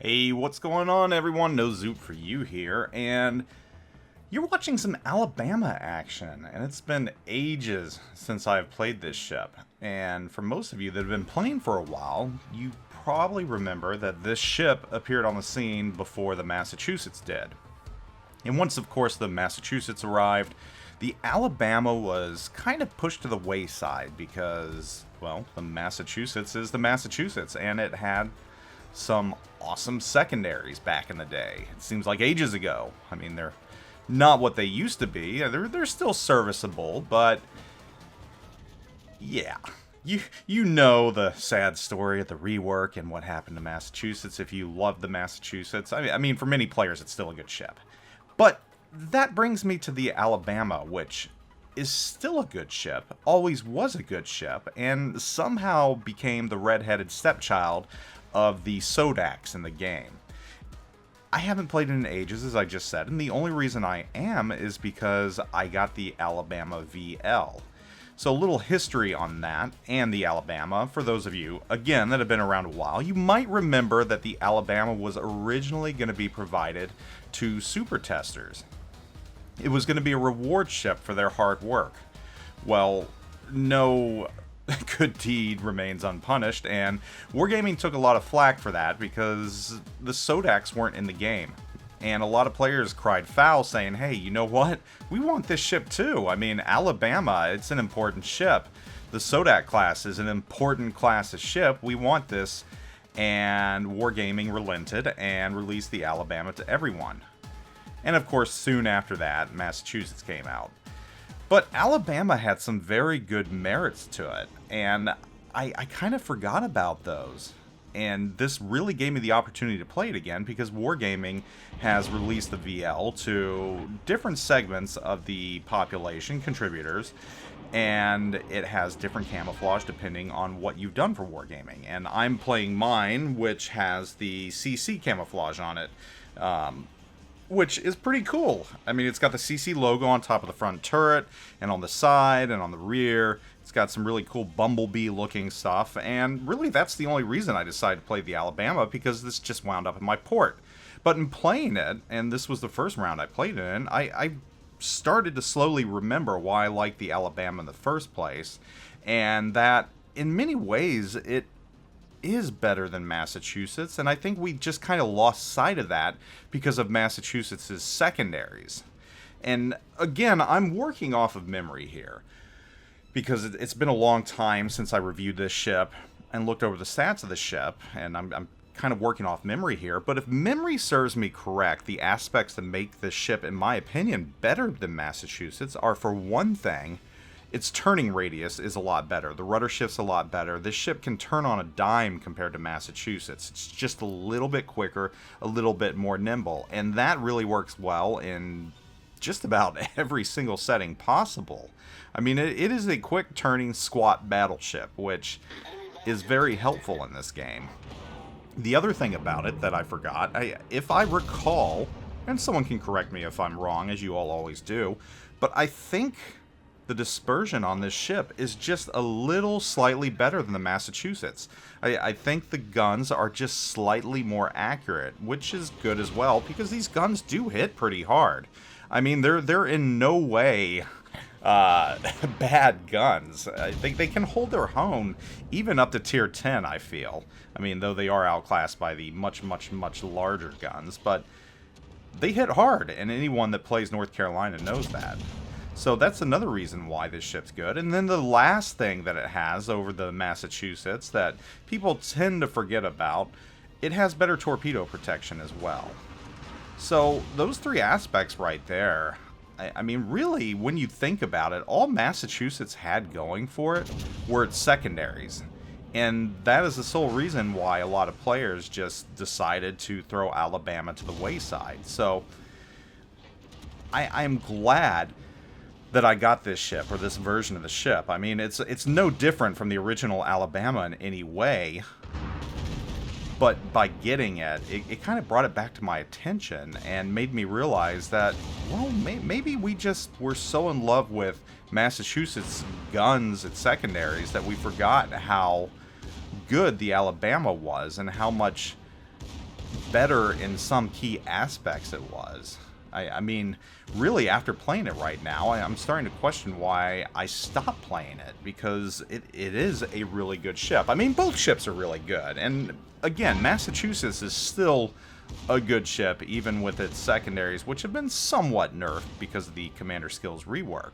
Hey, what's going on, everyone? NoZoupForYou here, and you're watching some Alabama action, and it's been ages since I've played this ship. And for most of you that have been playing for a while, you probably remember that this ship appeared on the scene before the Massachusetts did. And once, of course, the Massachusetts arrived, the Alabama was kind of pushed to the wayside because, well, the Massachusetts is the Massachusetts, and it had some awesome secondaries back in the day. It seems like ages ago. I mean, they're not what they used to be. They're still serviceable, but yeah. You know the sad story of the rework and what happened to Massachusetts if you love the Massachusetts. I mean, for many players, it's still a good ship. But that brings me to the Alabama, which is still a good ship, always was a good ship, and somehow became the red-headed stepchild of the Sodax in the game. I haven't played it in ages, as I just said, and the only reason I am is because I got the Alabama VL. So a little history on that and the Alabama, for those of you, again, that have been around a while, you might remember that the Alabama was originally going to be provided to super testers. It was going to be a reward ship for their hard work. Well, no good deed remains unpunished, and Wargaming took a lot of flack for that because the Sodax weren't in the game. And a lot of players cried foul, saying, hey, you know what? We want this ship too. I mean, Alabama, it's an important ship. The Sodak class is an important class of ship. We want this. And Wargaming relented and released the Alabama to everyone. And of course, soon after that, Massachusetts came out. But Alabama had some very good merits to it, and I kind of forgot about those. And this really gave me the opportunity to play it again because Wargaming has released the VL to different segments of the population, contributors, and it has different camouflage depending on what you've done for Wargaming. And I'm playing mine, which has the CC camouflage on it, which is pretty cool. I mean, it's got the CC logo on top of the front turret, and on the side, and on the rear. It's got some really cool Bumblebee-looking stuff, and really that's the only reason I decided to play the Alabama, because this just wound up in my port. But in playing it, and this was the first round I played it in, I started to slowly remember why I liked the Alabama in the first place, and that in many ways it is better than Massachusetts, and I think we just kind of lost sight of that because of Massachusetts' secondaries. And again, I'm working off of memory here because it's been a long time since I reviewed this ship and looked over the stats of the ship, and I'm kind of working off memory here, but if memory serves me correct, the aspects that make this ship, in my opinion, better than Massachusetts are, for one thing, its turning radius is a lot better. The rudder shift's a lot better. This ship can turn on a dime compared to Massachusetts. It's just a little bit quicker, a little bit more nimble. And that really works well in just about every single setting possible. I mean, it is a quick turning squat battleship, which is very helpful in this game. The other thing about it that I forgot, if I recall, and someone can correct me if I'm wrong, as you all always do, but I think the dispersion on this ship is just a little slightly better than the Massachusetts. I think the guns are just slightly more accurate, which is good as well, because these guns do hit pretty hard. I mean, they're in no way bad guns. I think they can hold their own even up to tier 10, I feel. I mean, though they are outclassed by the much, much, much larger guns, but they hit hard, and anyone that plays North Carolina knows that. So that's another reason why this ship's good. And then the last thing that it has over the Massachusetts that people tend to forget about, it has better torpedo protection as well. So those three aspects right there, I mean, really, when you think about it, all Massachusetts had going for it were its secondaries. And that is the sole reason why a lot of players just decided to throw Alabama to the wayside. So I'm glad that I got this ship, or this version of the ship. I mean, it's no different from the original Alabama in any way, but by getting it, it kind of brought it back to my attention and made me realize that, well, maybe we just were so in love with Massachusetts guns and secondaries that we forgot how good the Alabama was and how much better in some key aspects it was. I mean, really, after playing it right now, I'm starting to question why I stopped playing it, because it is a really good ship. I mean, both ships are really good, and again, Massachusetts is still a good ship, even with its secondaries, which have been somewhat nerfed because of the commander skills rework.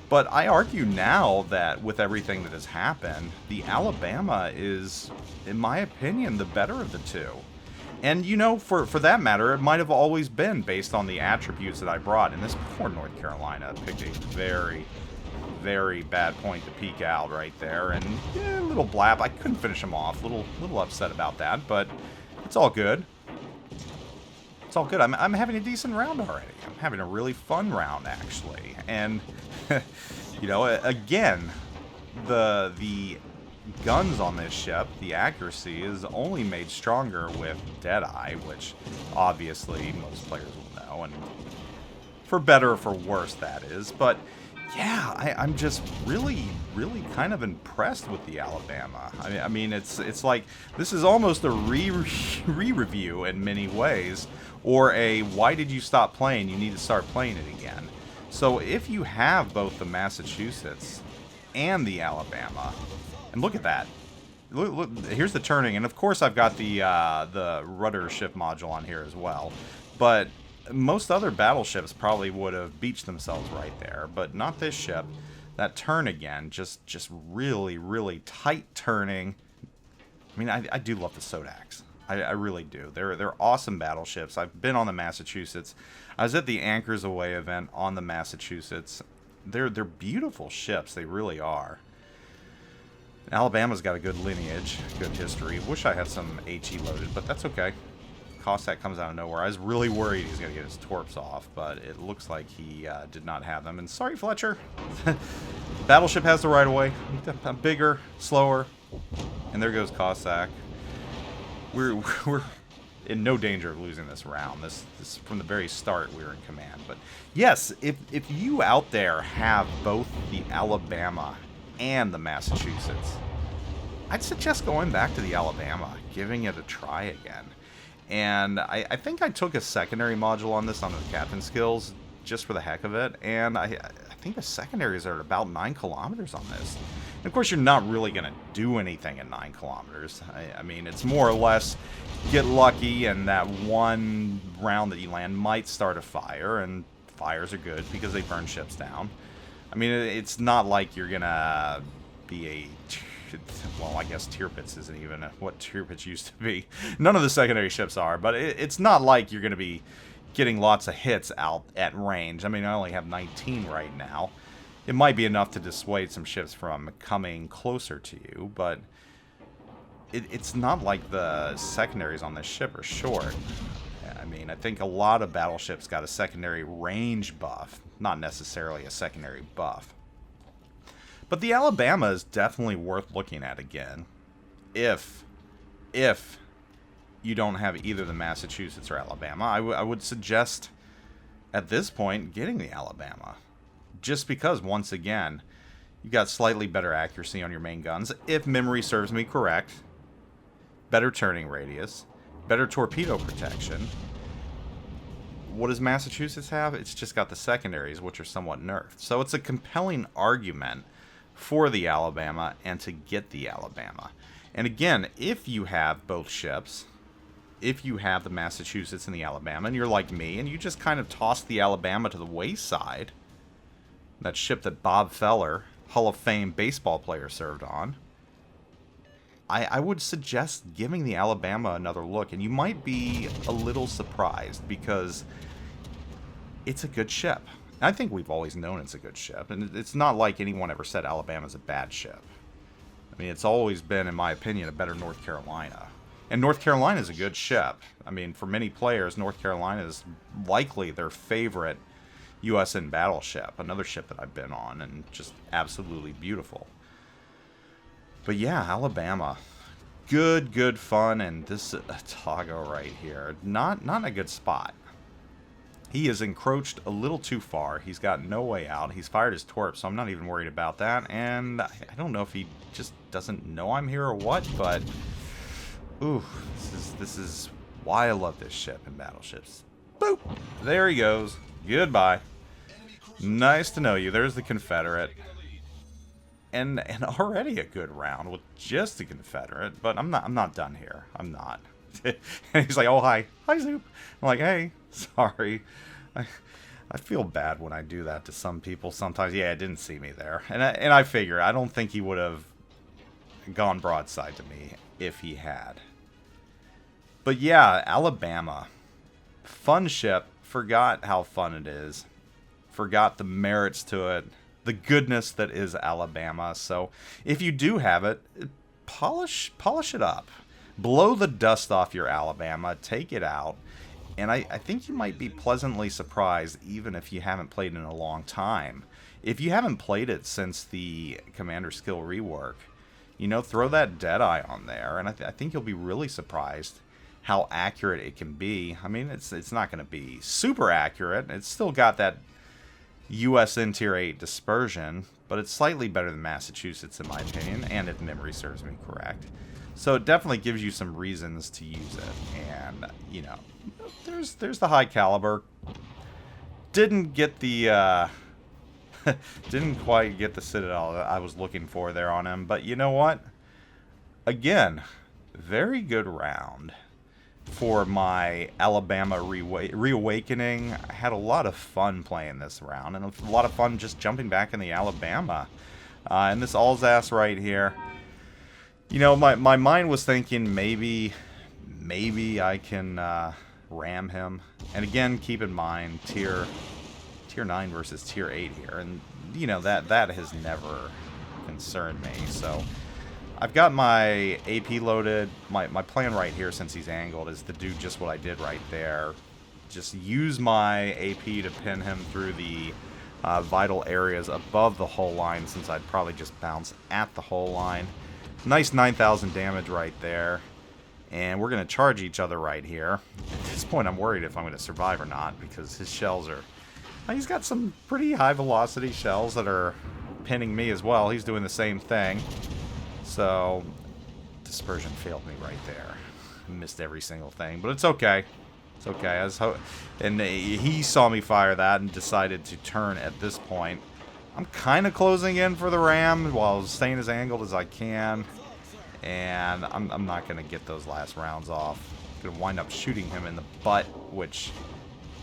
But I argue now that with everything that has happened, the Alabama is, in my opinion, the better of the two. And, you know, for that matter, it might have always been based on the attributes that I brought. And this poor North Carolina picked a very, very bad point to peek out right there. And, yeah, a little blap. I couldn't finish him off. Little upset about that, but it's all good. It's all good. I'm having a decent round already. I'm having a really fun round, actually. And, you know, again, the guns on this ship, the accuracy is only made stronger with Deadeye, which obviously most players will know, and for better or for worse, that is. But yeah, I'm just really kind of impressed with the Alabama. I mean, it's like this is almost a re-review in many ways, or a why did you stop playing? You need to start playing it again. So if you have both the Massachusetts and the Alabama, and look at that. Look, here's the turning, and of course I've got the rudder shift module on here as well. But most other battleships probably would have beached themselves right there, but not this ship. That turn again, just really tight turning. I mean, I do love the Sodaks. I really do. They're awesome battleships. I've been on the Massachusetts. I was at the Anchors Away event on the Massachusetts. They're beautiful ships. They really are. Alabama's got a good lineage, good history. Wish I had some HE loaded, but that's okay. Cossack comes out of nowhere. I was really worried he's going to get his torps off, but it looks like he did not have them. And sorry, Fletcher. Battleship has the right of way. I'm bigger, slower. And there goes Cossack. We're in no danger of losing this round. This from the very start we were in command. But yes, if you out there have both the Alabama and the Massachusetts, I'd suggest going back to the Alabama, giving it a try again. And I think I took a secondary module on this on the captain skills just for the heck of it, and I think the secondaries are at about 9 kilometers on this. And of course, you're not really going to do anything at 9 kilometers. I mean, it's more or less get lucky, and that one round that you land might start a fire, and fires are good because they burn ships down. I mean, it's not like you're going to be a... Well, I guess Tirpitz isn't even what Tirpitz used to be. None of the secondary ships are, but it's not like you're going to be getting lots of hits out at range. I mean, I only have 19 right now. It might be enough to dissuade some ships from coming closer to you, but it's not like the secondaries on this ship are short. I mean, I think a lot of battleships got a secondary range buff, not necessarily a secondary buff. But the Alabama is definitely worth looking at again, if you don't have either the Massachusetts or Alabama. I would suggest, at this point, getting the Alabama. Just because, once again, you've got slightly better accuracy on your main guns, if memory serves me correct, better turning radius, better torpedo protection. What does Massachusetts have? It's just got the secondaries, which are somewhat nerfed. So it's a compelling argument for the Alabama and to get the Alabama. And again, if you have both ships, if you have the Massachusetts and the Alabama, and you're like me, and you just kind of toss the Alabama to the wayside, that ship that Bob Feller, Hall of Fame baseball player, served on, I would suggest giving the Alabama another look. And you might be a little surprised, because it's a good ship. I think we've always known it's a good ship, and it's not like anyone ever said Alabama's a bad ship. I mean, it's always been, in my opinion, a better North Carolina. And North Carolina is a good ship. I mean, for many players, North Carolina is likely their favorite USN battleship, another ship that I've been on, and just absolutely beautiful. But yeah, Alabama. Good fun, and this Otago right here, not in a good spot. He has encroached a little too far. He's got no way out. He's fired his torp, so I'm not even worried about that. And I don't know if he just doesn't know I'm here or what, but ooh, this is why I love this ship in Battleships. Boop! There he goes. Goodbye. Nice to know you. There's the Confederate. And already a good round with just the Confederate, but I'm not done here. I'm not. And he's like, oh, hi Zoop. I'm like, hey, sorry. I feel bad when I do that to some people sometimes. Yeah, it didn't see me there. And I figure, I don't think he would have gone broadside to me if he had. But yeah, Alabama. Fun ship. Forgot how fun it is. Forgot the merits to it. The goodness that is Alabama. So if you do have it, polish it up. Blow the dust off your Alabama. Take it out. And I think you might be pleasantly surprised, even if you haven't played in a long time. If you haven't played it since the Commander Skill rework, you know, throw that Deadeye on there, and I think you'll be really surprised how accurate it can be. I mean, it's not going to be super accurate. It's still got that U.S. Interior 8 dispersion, but it's slightly better than Massachusetts, in my opinion, and if memory serves me correct. So it definitely gives you some reasons to use it, and, you know, there's the high caliber. Didn't get the, didn't quite get the Citadel that I was looking for there on him, but you know what? Again, very good round for my Alabama reawakening. I had a lot of fun playing this round, and a lot of fun just jumping back in the Alabama. And this Alsace right here, you know, my mind was thinking maybe I can ram him. And again, keep in mind tier 9 versus tier 8 here, and you know that has never concerned me. So I've got my AP loaded. My plan right here, since he's angled, is to do just what I did right there. Just use my AP to pin him through the vital areas above the hull line, since I'd probably just bounce at the hull line. Nice 9,000 damage right there. And we're going to charge each other right here. At this point, I'm worried if I'm going to survive or not, because his shells are... He's got some pretty high velocity shells that are pinning me as well. He's doing the same thing. So, dispersion failed me right there. Missed every single thing, but it's okay. It's okay. And he saw me fire that and decided to turn at this point. I'm kind of closing in for the ram while staying as angled as I can. And I'm not going to get those last rounds off. I'm going to wind up shooting him in the butt, which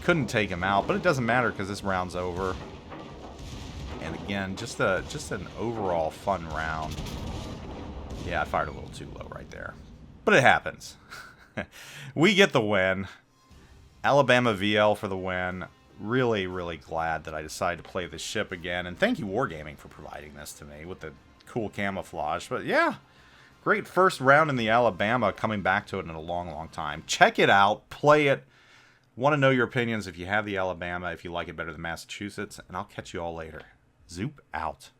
couldn't take him out, but it doesn't matter because this round's over. And again, just an overall fun round. Yeah, I fired a little too low right there. But it happens. We get the win. Alabama VL for the win. Really, really glad that I decided to play this ship again. And thank you, Wargaming, for providing this to me with the cool camouflage. But yeah, great first round in the Alabama, coming back to it in a long, long time. Check it out. Play it. Want to know your opinions if you have the Alabama, if you like it better than Massachusetts. And I'll catch you all later. Zoop out.